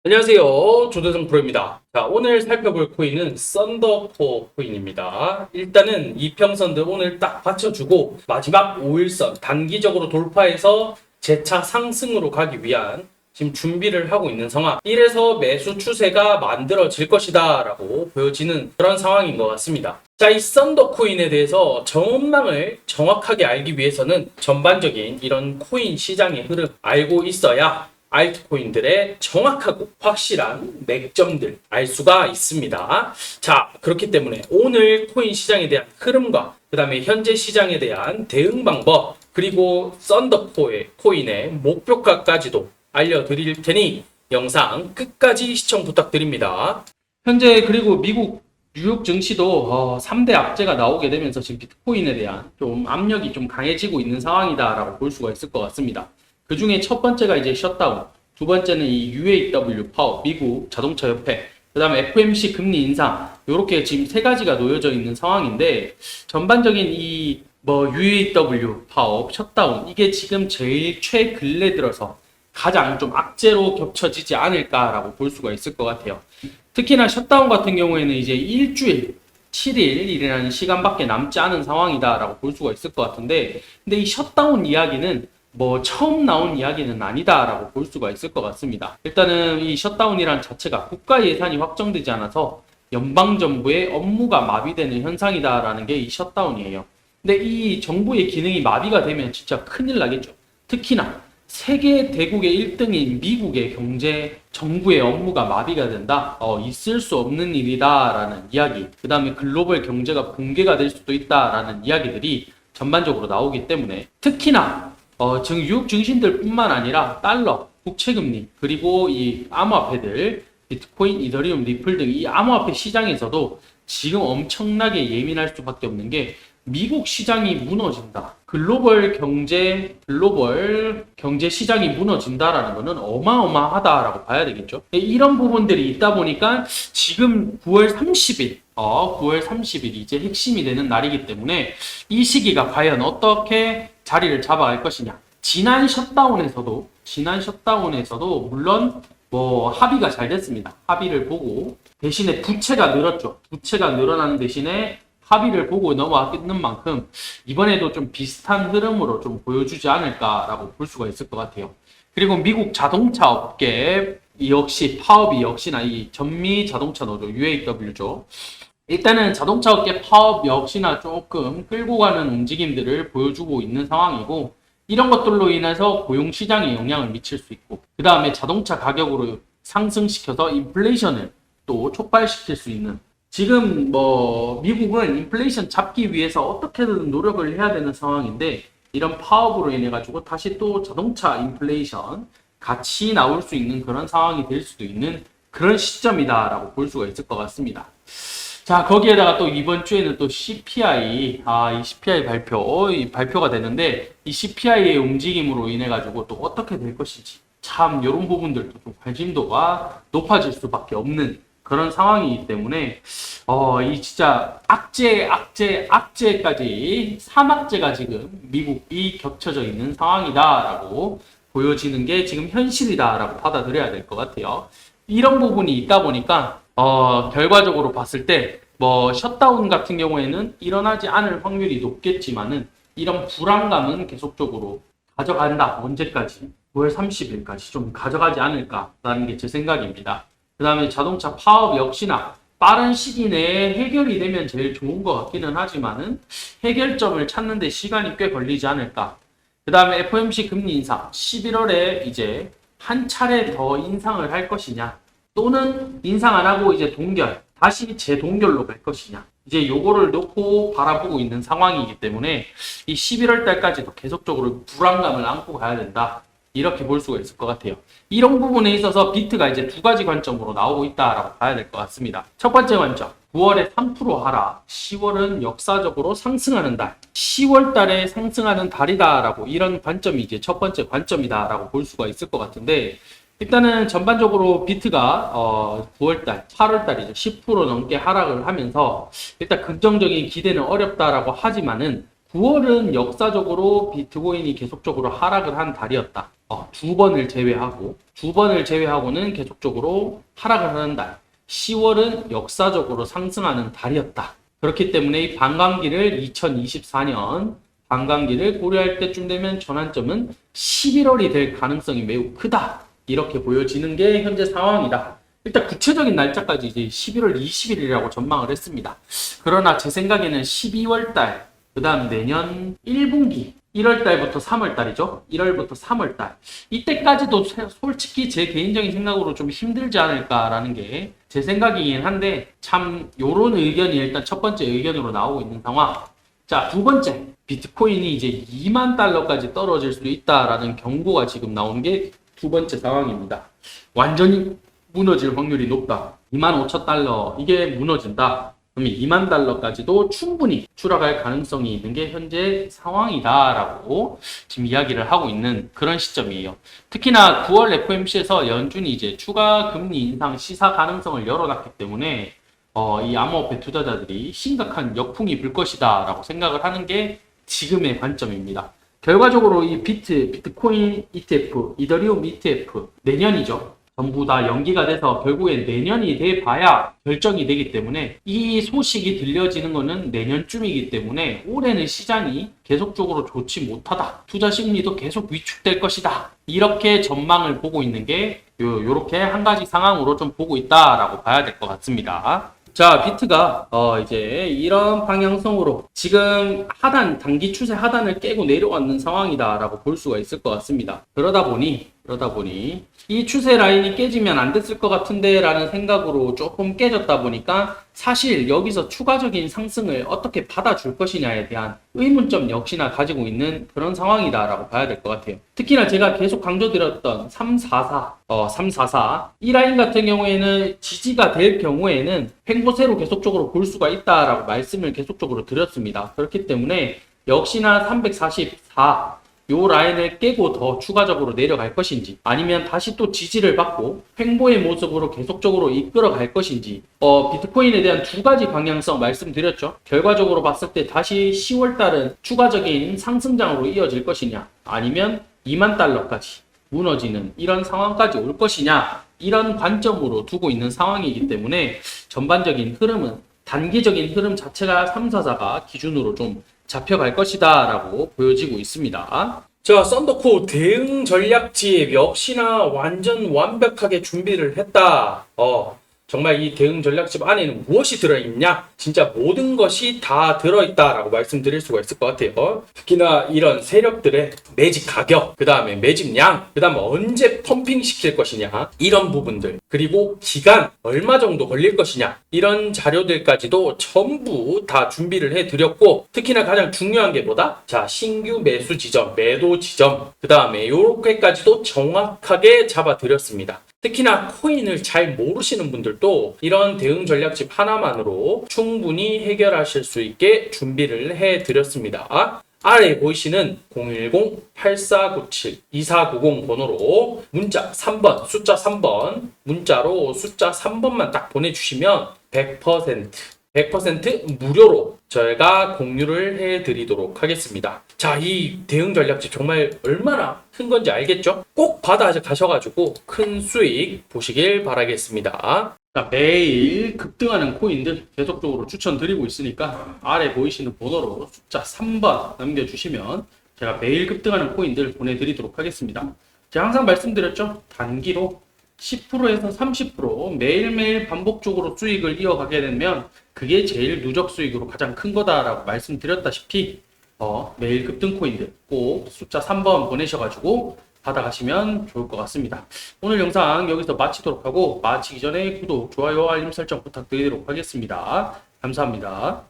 안녕하세요. 조대성 프로입니다. 자, 오늘 살펴볼 코인은 썬더포 코인입니다. 일단은 이평선들 오늘 딱 받쳐주고 마지막 5일선 단기적으로 돌파해서 재차 상승으로 가기 위한 지금 준비를 하고 있는 상황. 이래서 매수 추세가 만들어질 것이다 라고 보여지는 그런 상황인 것 같습니다. 자, 이 썬더 코인에 대해서 전망을 정확하게 알기 위해서는 전반적인 이런 코인 시장의 흐름 알고 있어야 알트코인들의 정확하고 확실한 맥점들 알 수가 있습니다. 자, 그렇기 때문에 오늘 코인 시장에 대한 흐름과 그 다음에 현재 시장에 대한 대응 방법 그리고 썬더포의 코인의 목표가까지도 알려드릴 테니 영상 끝까지 시청 부탁드립니다. 현재 그리고 미국 뉴욕 증시도 3대 악재가 나오게 되면서 지금 비트코인에 대한 좀 압력이 좀 강해지고 있는 상황이다라고 볼 수가 있을 것 같습니다. 그 중에 첫 번째가 이제 셧다운, 두 번째는 이 UAW 파업, 미국 자동차 협회, 그 다음에 FOMC 금리 인상, 요렇게 지금 세 가지가 놓여져 있는 상황인데, 전반적인 이 UAW 파업, 셧다운, 이게 지금 제일 최근래 들어서 가장 좀 악재로 겹쳐지지 않을까라고 볼 수가 있을 것 같아요. 특히나 셧다운 같은 경우에는 이제 일주일, 7일이라는 시간밖에 남지 않은 상황이다라고 볼 수가 있을 것 같은데, 근데 이 셧다운 이야기는 처음 나온 이야기는 아니다라고 볼 수가 있을 것 같습니다. 일단은 이 셧다운이란 자체가 국가 예산이 확정되지 않아서 연방정부의 업무가 마비되는 현상이다라는 게 이 셧다운이에요. 근데 이 정부의 기능이 마비가 되면 진짜 큰일 나겠죠. 특히나 세계 대국의 1등인 미국의 경제, 정부의 업무가 마비가 된다? 있을 수 없는 일이다라는 이야기. 그 다음에 글로벌 경제가 붕괴가 될 수도 있다라는 이야기들이 전반적으로 나오기 때문에 특히나 지금 유럽 증신들 뿐만 아니라 달러, 국채금리, 그리고 이 암호화폐들, 비트코인, 이더리움, 리플 등 이 암호화폐 시장에서도 지금 엄청나게 예민할 수밖에 없는 게 미국 시장이 무너진다. 글로벌 경제 시장이 무너진다라는 거는 어마어마하다라고 봐야 되겠죠. 이런 부분들이 있다 보니까 지금 9월 30일 이제 핵심이 되는 날이기 때문에 이 시기가 과연 어떻게 자리를 잡아갈 것이냐. 지난 셧다운에서도 물론 합의가 잘 됐습니다. 합의를 보고 대신에 부채가 늘었죠. 부채가 늘어나는 대신에 합의를 보고 넘어왔는 만큼 이번에도 좀 비슷한 흐름으로 좀 보여주지 않을까라고 볼 수가 있을 것 같아요. 그리고 미국 자동차 업계 역시 파업이 역시나 이 전미 자동차 노조 UAW죠. 일단은 자동차 업계 파업 역시나 조금 끌고 가는 움직임들을 보여주고 있는 상황이고, 이런 것들로 인해서 고용 시장에 영향을 미칠 수 있고, 그 다음에 자동차 가격으로 상승시켜서 인플레이션을 또 촉발시킬 수 있는, 지금 미국은 인플레이션 잡기 위해서 어떻게든 노력을 해야 되는 상황인데, 이런 파업으로 인해 가지고 다시 또 자동차 인플레이션 같이 나올 수 있는 그런 상황이 될 수도 있는 그런 시점이다라고 볼 수가 있을 것 같습니다. 자, 거기에다가 또 이번 주에는 또 CPI, 이 CPI 발표가 되는데, 이 CPI의 움직임으로 인해 가지고 또 어떻게 될 것인지, 참, 이런 부분들도 좀 관심도가 높아질 수밖에 없는 그런 상황이기 때문에, 이 진짜 악재까지, 3악재가 지금 미국이 겹쳐져 있는 상황이다라고 보여지는 게 지금 현실이다라고 받아들여야 될 것 같아요. 이런 부분이 있다 보니까, 결과적으로 봤을 때, 셧다운 같은 경우에는 일어나지 않을 확률이 높겠지만은, 이런 불안감은 계속적으로 가져간다. 언제까지? 9월 30일까지 좀 가져가지 않을까라는 게 제 생각입니다. 그 다음에 자동차 파업 역시나 빠른 시기 내에 해결이 되면 제일 좋은 것 같기는 하지만은, 해결점을 찾는 데 시간이 꽤 걸리지 않을까. 그 다음에 FOMC 금리 인상, 11월에 이제 한 차례 더 인상을 할 것이냐, 또는 인상 안 하고 이제 다시 재동결로 갈 것이냐. 이제 요거를 놓고 바라보고 있는 상황이기 때문에 이 11월 달까지도 계속적으로 불안감을 안고 가야 된다. 이렇게 볼 수가 있을 것 같아요. 이런 부분에 있어서 비트가 이제 두 가지 관점으로 나오고 있다라고 봐야 될 것 같습니다. 첫 번째 관점. 9월에 3% 하락, 10월은 역사적으로 상승하는 달, 10월 달에 상승하는 달이다라고, 이런 관점이 이제 첫 번째 관점이다라고 볼 수가 있을 것 같은데, 일단은 전반적으로 비트가 9월달, 8월달이죠. 10% 넘게 하락을 하면서 일단 긍정적인 기대는 어렵다라고 하지만은 9월은 역사적으로 비트코인이 계속적으로 하락을 한 달이었다. 두 번을 제외하고, 두 번을 제외하고는 계속적으로 하락을 하는 달. 10월은 역사적으로 상승하는 달이었다. 그렇기 때문에 이 반감기를 2024년 반감기를 고려할 때쯤 되면 전환점은 11월이 될 가능성이 매우 크다. 이렇게 보여지는 게 현재 상황이다. 일단 구체적인 날짜까지 이제 11월 20일이라고 전망을 했습니다. 그러나 제 생각에는 12월 달, 그 다음 내년 1분기, 1월 달부터 3월 달이죠. 1월부터 3월 달. 이때까지도 솔직히 제 개인적인 생각으로 좀 힘들지 않을까라는 게 제 생각이긴 한데, 참 요런 의견이 일단 첫 번째 의견으로 나오고 있는 상황. 자, 두 번째, 비트코인이 이제 2만 달러까지 떨어질 수도 있다라는 경고가 지금 나오는 게 두 번째 상황입니다. 완전히 무너질 확률이 높다. 2만 5천 달러, 이게 무너진다. 그러면 2만 달러까지도 충분히 추락할 가능성이 있는 게 현재 상황이다라고 지금 이야기를 하고 있는 그런 시점이에요. 특히나 9월 FOMC에서 연준이 이제 추가 금리 인상 시사 가능성을 열어놨기 때문에 이 암호화폐 투자자들이 심각한 역풍이 불 것이다라고 생각을 하는 게 지금의 관점입니다. 결과적으로 이 비트코인 ETF, 이더리움 ETF 내년이죠. 전부 다 연기가 돼서 결국엔 내년이 돼봐야 결정이 되기 때문에 이 소식이 들려지는 것은 내년쯤이기 때문에 올해는 시장이 계속적으로 좋지 못하다. 투자 심리도 계속 위축될 것이다. 이렇게 전망을 보고 있는 게 요렇게 한 가지 상황으로 좀 보고 있다라고 봐야 될 것 같습니다. 자, 비트가 이제 이런 방향성으로 지금 단기 추세 하단을 깨고 내려왔는 상황이다라고 볼 수가 있을 것 같습니다. 그러다 보니 이 추세 라인이 깨지면 안 됐을 것 같은데 라는 생각으로 조금 깨졌다 보니까 사실 여기서 추가적인 상승을 어떻게 받아줄 것이냐에 대한 의문점 역시나 가지고 있는 그런 상황이다라고 봐야 될 것 같아요. 특히나 제가 계속 강조드렸던 344 이 라인 같은 경우에는 지지가 될 경우에는 횡보세로 계속적으로 볼 수가 있다라고 말씀을 계속적으로 드렸습니다. 그렇기 때문에 역시나 344 요 라인을 깨고 더 추가적으로 내려갈 것인지 아니면 다시 또 지지를 받고 횡보의 모습으로 계속적으로 이끌어 갈 것인지 비트코인에 대한 두 가지 방향성 말씀드렸죠. 결과적으로 봤을 때 다시 10월 달은 추가적인 상승장으로 이어질 것이냐 아니면 2만 달러까지 무너지는 이런 상황까지 올 것이냐 이런 관점으로 두고 있는 상황이기 때문에 전반적인 흐름은 단기적인 흐름 자체가 344가 기준으로 좀 잡혀갈 것이다 라고 보여지고 있습니다. 자, 썬더코 대응 전략집 역시나 완전 완벽하게 준비를 했다. 정말 이 대응 전략집 안에는 무엇이 들어있냐? 진짜 모든 것이 다 들어있다라고 말씀드릴 수가 있을 것 같아요. 특히나 이런 세력들의 매집 가격, 그 다음에 매집량, 그 다음에 언제 펌핑 시킬 것이냐, 이런 부분들, 그리고 기간, 얼마 정도 걸릴 것이냐, 이런 자료들까지도 전부 다 준비를 해드렸고, 특히나 가장 중요한 게 뭐다? 자, 신규 매수 지점, 매도 지점, 그 다음에 요렇게까지도 정확하게 잡아드렸습니다. 특히나 코인을 잘 모르시는 분들도 이런 대응 전략집 하나만으로 충분히 해결하실 수 있게 준비를 해드렸습니다. 아래에 보이시는 010-8497-2490 번호로 문자 3번, 숫자 3번, 문자로 숫자 3번만 딱 보내주시면 100% 무료로 저희가 공유를 해드리도록 하겠습니다. 자, 이 대응 전략집 정말 얼마나 큰 건지 알겠죠? 꼭 받아가셔가지고 큰 수익 보시길 바라겠습니다. 자, 매일 급등하는 코인들 계속적으로 추천드리고 있으니까 아래 보이시는 번호로 숫자 3번 남겨주시면 제가 매일 급등하는 코인들 보내드리도록 하겠습니다. 제가 항상 말씀드렸죠? 단기로 10%에서 30% 매일매일 반복적으로 수익을 이어가게 되면 그게 제일 누적 수익으로 가장 큰 거다라고 말씀드렸다시피 매일 급등 코인들 꼭 숫자 3번 보내셔가지고 받아가시면 좋을 것 같습니다. 오늘 영상 여기서 마치도록 하고 마치기 전에 구독, 좋아요, 알림 설정 부탁드리도록 하겠습니다. 감사합니다.